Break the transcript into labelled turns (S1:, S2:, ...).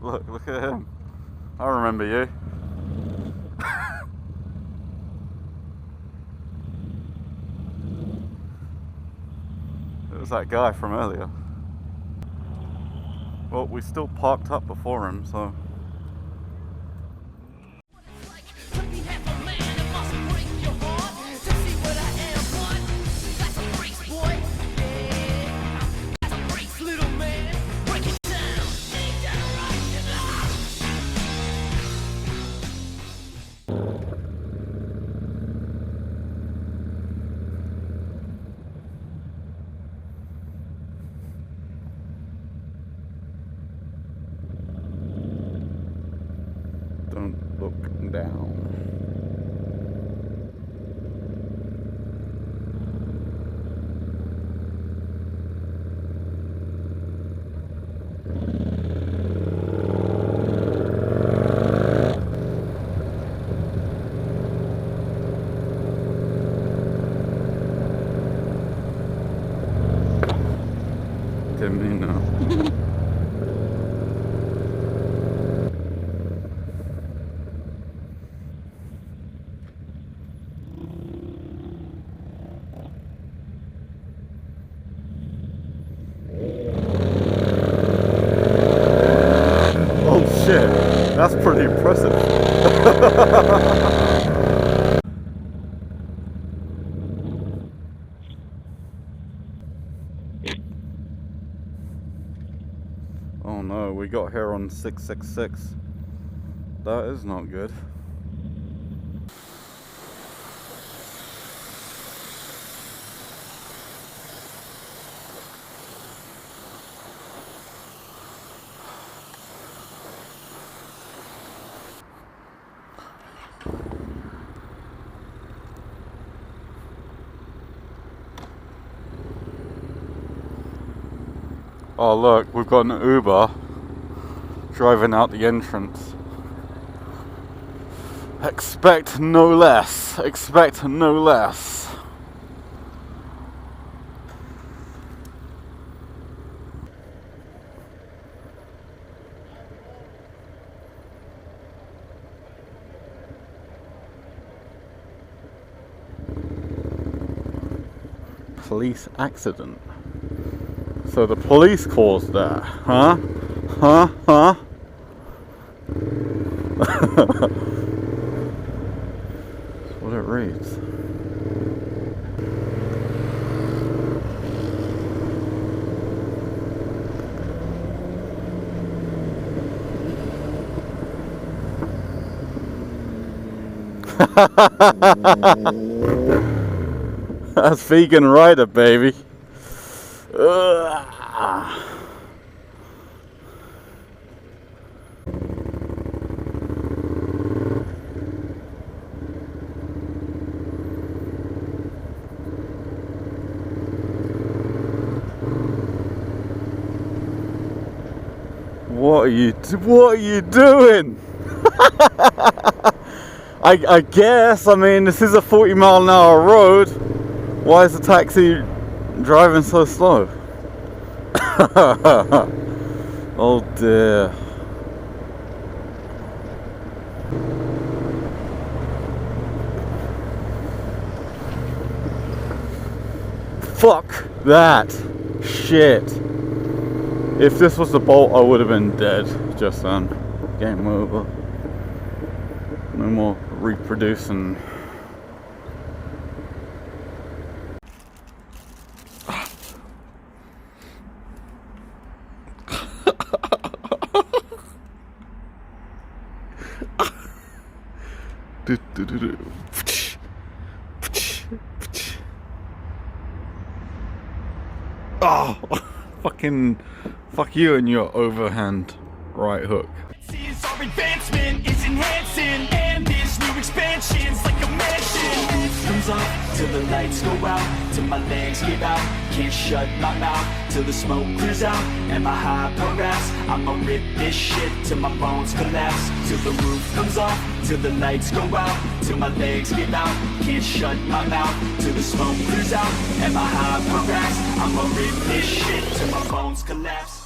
S1: Look at him. I remember you. It was that guy from earlier. Well, we still parked up before him, so... Don't look down. Give me now. That's pretty impressive. Oh no, we got here on 666. That is not good. Oh look, we've got an Uber driving out the entrance. Expect no less. Expect no less. Police accident. So the police caused that, huh? Huh? Huh? That's what it reads. That's vegan rider, baby. What are you doing? I guess, I mean, this is a 40-mile-an-hour road. Why is the taxi driving so slow? Oh dear. Fuck that shit. If this was the Bolt, I would have been dead just then. Game over. No more reproducing. Oh, fucking fuck you and your overhand right hook.
S2: Our advancement is enhancing, and this new expansion's like a mansion. Comes up till the lights go out, till my legs give out. Can't shut my mouth till the smoke clears out. And my high progress, I'ma rip this shit till my bones collapse. Till the roof comes off, till the lights go out, till my legs give out. Can't shut my mouth till the smoke clears out. And my high progress, I'ma rip this shit till my bones collapse.